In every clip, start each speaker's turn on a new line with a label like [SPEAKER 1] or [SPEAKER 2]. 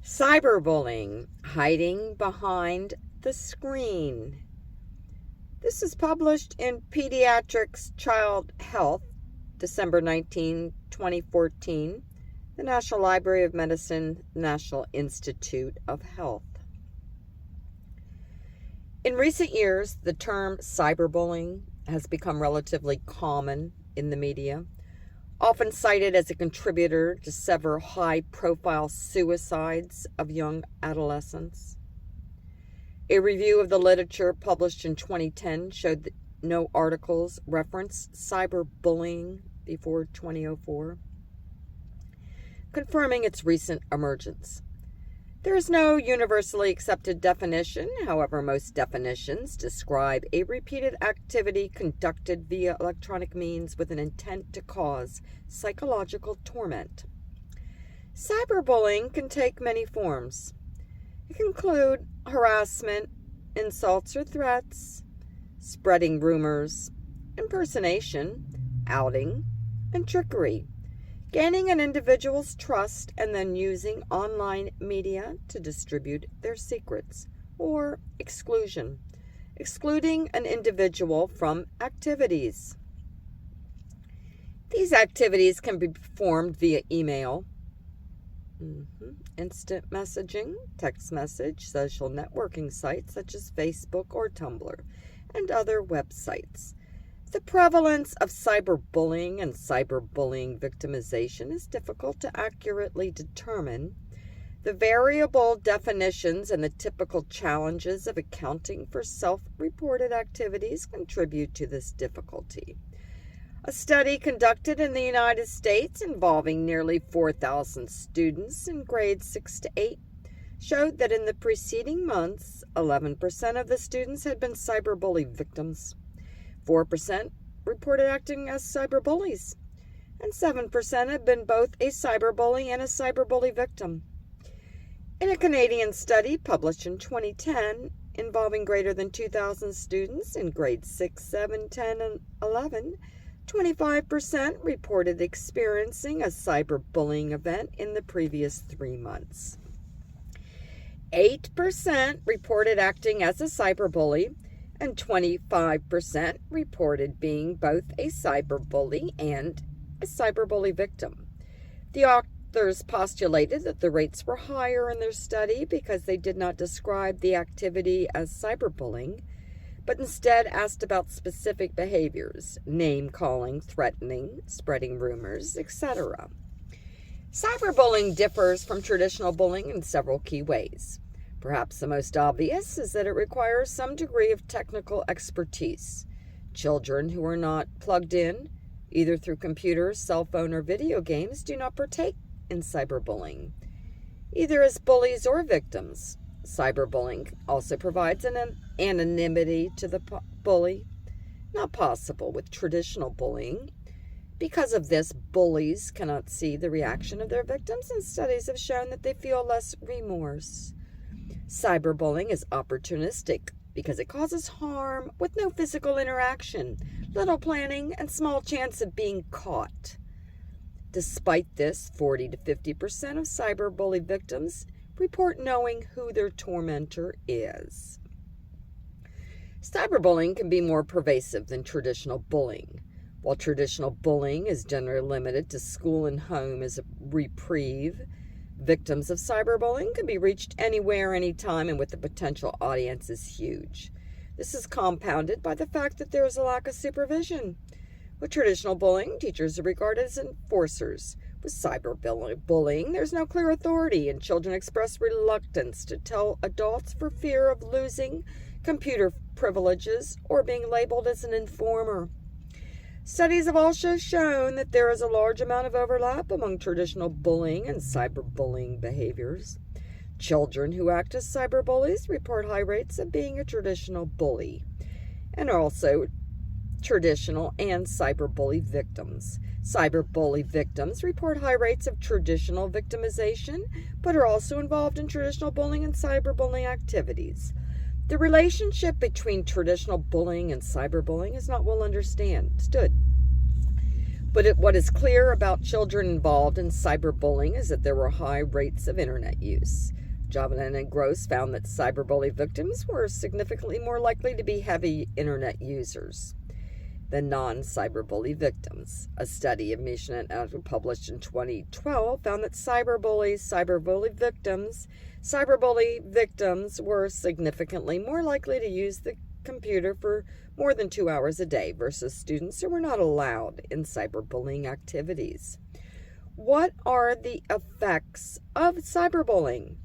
[SPEAKER 1] Cyberbullying, hiding behind the screen. This is published in Pediatrics Child Health, December 19, 2014, the National Library of Medicine, National Institute of Health. In recent years, the term cyberbullying has become relatively common in the media, often cited as a contributor to several high-profile suicides of young adolescents. A review of the literature published in 2010 showed that no articles referenced cyberbullying before 2004, confirming its recent emergence. There is no universally accepted definition. However, most definitions describe a repeated activity conducted via electronic means with an intent to cause psychological torment. Cyberbullying can take many forms. It can include harassment, insults or threats, spreading rumors, impersonation, outing, and trickery. Gaining an individual's trust and then using online media to distribute their secrets, or exclusion, excluding an individual from activities. These activities can be performed via email, instant messaging, text message, social networking sites such as Facebook or Tumblr, and other websites. The prevalence of cyberbullying and cyberbullying victimization is difficult to accurately determine. The variable definitions and the typical challenges of accounting for self-reported activities contribute to this difficulty. A study conducted in the United States involving nearly 4,000 students in grades 6 to 8 showed that in the preceding months, 11% of the students had been cyberbully victims. 4% reported acting as cyberbullies, and 7% had been both a cyberbully and a cyberbully victim. In a Canadian study published in 2010 involving greater than 2,000 students in grades 6, 7, 10, and 11, 25% reported experiencing a cyberbullying event in the previous 3 months. 8% reported acting as a cyberbully, and 25% reported being both a cyberbully and a cyberbully victim. The authors postulated that the rates were higher in their study because they did not describe the activity as cyberbullying, but instead asked about specific behaviors, name-calling, threatening, spreading rumors, etc. Cyberbullying differs from traditional bullying in several key ways. Perhaps the most obvious is that it requires some degree of technical expertise. Children who are not plugged in, either through computers, cell phone, or video games, do not partake in cyberbullying, either as bullies or victims. Cyberbullying also provides an anonymity to the bully, not possible with traditional bullying. Because of this, bullies cannot see the reaction of their victims, and studies have shown that they feel less remorse. Cyberbullying is opportunistic because it causes harm with no physical interaction, little planning, and small chance of being caught. Despite this, 40 to 50% of cyberbully victims report knowing who their tormentor is. Cyberbullying can be more pervasive than traditional bullying. While traditional bullying is generally limited to school and home as a reprieve, victims of cyberbullying can be reached anywhere, anytime, and with the potential audience is huge. This is compounded by the fact that there is a lack of supervision. With traditional bullying, teachers are regarded as enforcers. With cyberbullying, there's no clear authority, and children express reluctance to tell adults for fear of losing computer privileges or being labeled as an informer. Studies have also shown that there is a large amount of overlap among traditional bullying and cyberbullying behaviors. Children who act as cyberbullies report high rates of being a traditional bully, and are also traditional and cyberbully victims. Cyberbully victims report high rates of traditional victimization, but are also involved in traditional bullying and cyberbullying activities. The relationship between traditional bullying and cyberbullying is not well understood. But what is clear about children involved in cyberbullying is that there were high rates of internet use. Javelin and Gross found that cyberbully victims were significantly more likely to be heavy internet users than non-cyberbully victims. A study of Mission and Outlook published in 2012 found that cyberbully victims were significantly more likely to use the computer for more than 2 hours a day versus students who were not allowed in cyberbullying activities. What are the effects of cyberbullying?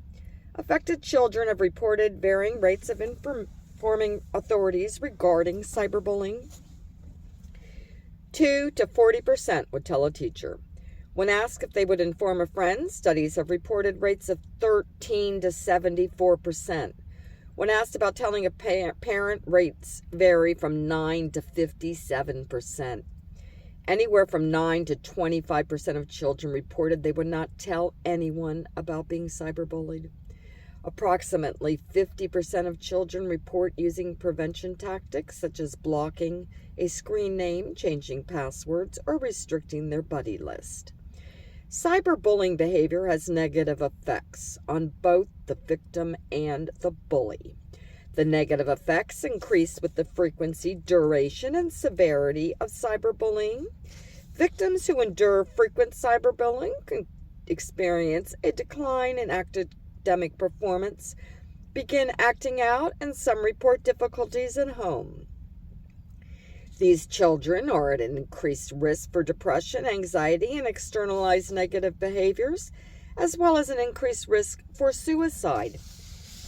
[SPEAKER 1] Affected children have reported varying rates of informing authorities regarding cyberbullying. 2 to 40% would tell a teacher. When asked if they would inform a friend, studies have reported rates of 13 to 74%. When asked about telling a parent, rates vary from 9 to 57%. Anywhere from 9 to 25% of children reported they would not tell anyone about being cyberbullied. Approximately 50% of children report using prevention tactics such as blocking a screen name, changing passwords, or restricting their buddy list. Cyberbullying behavior has negative effects on both the victim and the bully. The negative effects increase with the frequency, duration, and severity of cyberbullying. Victims who endure frequent cyberbullying can experience a decline in academic performance, begin acting out, and some report difficulties at home. These children are at an increased risk for depression, anxiety, and externalized negative behaviors, as well as an increased risk for suicide.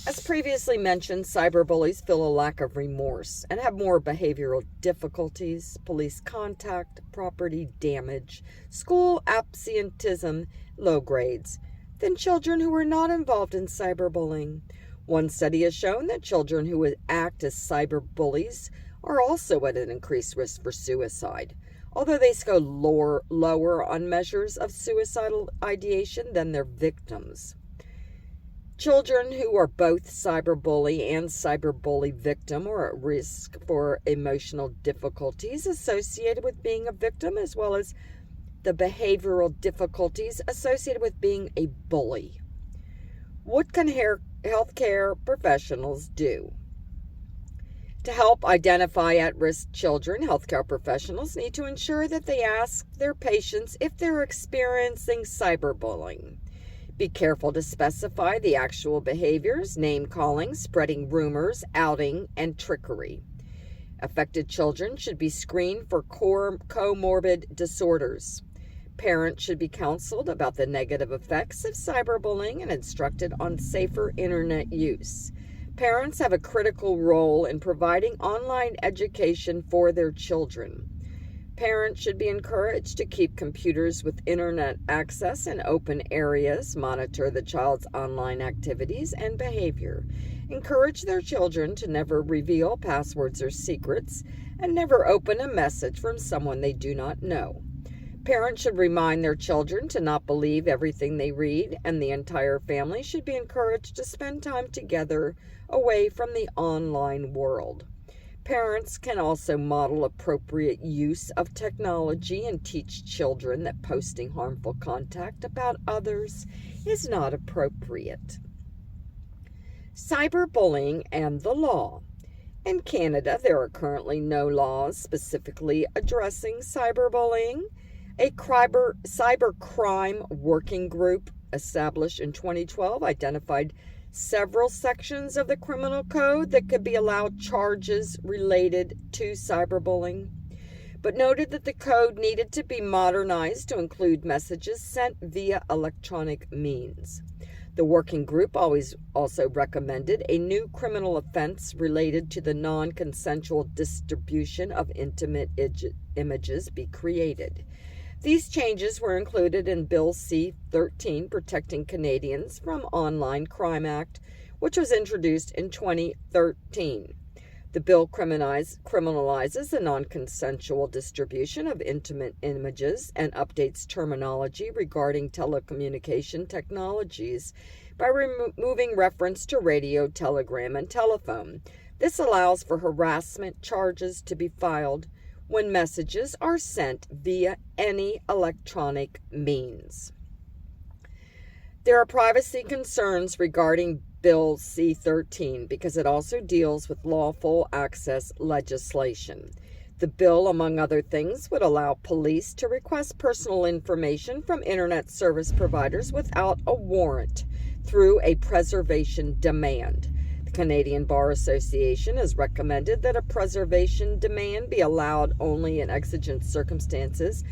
[SPEAKER 1] As previously mentioned, cyberbullies feel a lack of remorse and have more behavioral difficulties, police contact, property damage, school absenteeism, low grades, than children who are not involved in cyberbullying. One study has shown that children who act as cyberbullies are also at an increased risk for suicide, although they score lower on measures of suicidal ideation than their victims. Children who are both cyberbully and cyberbully victim are at risk for emotional difficulties associated with being a victim, as well as the behavioral difficulties associated with being a bully. What can healthcare professionals do? To help identify at-risk children, healthcare professionals need to ensure that they ask their patients if they're experiencing cyberbullying. Be careful to specify the actual behaviors, name-calling, spreading rumors, outing, and trickery. Affected children should be screened for comorbid disorders. Parents should be counseled about the negative effects of cyberbullying and instructed on safer internet use. Parents have a critical role in providing online education for their children. Parents should be encouraged to keep computers with internet access in open areas, monitor the child's online activities and behavior, encourage their children to never reveal passwords or secrets, and never open a message from someone they do not know. Parents should remind their children to not believe everything they read, and the entire family should be encouraged to spend time together away from the online world. Parents can also model appropriate use of technology and teach children that posting harmful content about others is not appropriate. Cyberbullying and the law. In Canada, there are currently no laws specifically addressing cyberbullying. A cybercrime working group established in 2012 identified several sections of the criminal code that could be allowed charges related to cyberbullying, but noted that the code needed to be modernized to include messages sent via electronic means. The working group also recommended a new criminal offense related to the non-consensual distribution of intimate images be created. These changes were included in Bill C-13, Protecting Canadians from Online Crime Act, which was introduced in 2013. The bill criminalizes the non-consensual distribution of intimate images and updates terminology regarding telecommunication technologies by removing reference to radio, telegram, and telephone. This allows for harassment charges to be filed when messages are sent via any electronic means. There are privacy concerns regarding Bill C-13 because it also deals with lawful access legislation. The bill, among other things, would allow police to request personal information from internet service providers without a warrant through a preservation demand. The Canadian Bar Association has recommended that a preservation demand be allowed only in exigent circumstances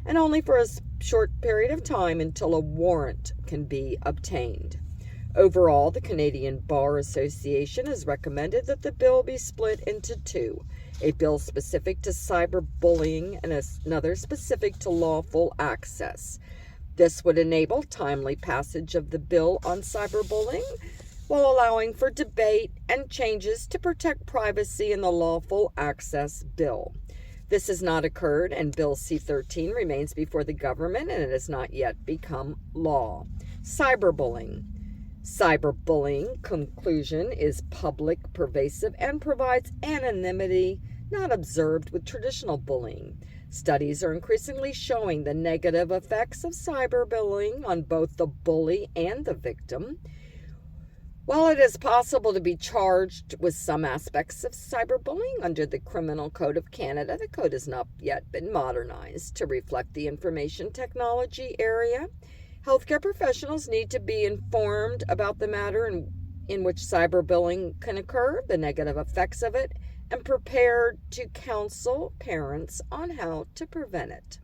[SPEAKER 1] and only for a short period of time until a warrant can be obtained. Overall, the Canadian Bar Association has recommended that the bill be split into two, a bill specific to cyberbullying and another specific to lawful access. This would enable timely passage of the bill on cyberbullying while allowing for debate and changes to protect privacy in the lawful access bill. This has not occurred, and Bill C-13 remains before the government, and it has not yet become law. Cyberbullying. Cyberbullying, conclusion, is public, pervasive, and provides anonymity not observed with traditional bullying. Studies are increasingly showing the negative effects of cyberbullying on both the bully and the victim. While it is possible to be charged with some aspects of cyberbullying under the Criminal Code of Canada, the code has not yet been modernized to reflect the information technology area. Healthcare professionals need to be informed about the matter in which cyberbullying can occur, the negative effects of it, and prepared to counsel parents on how to prevent it.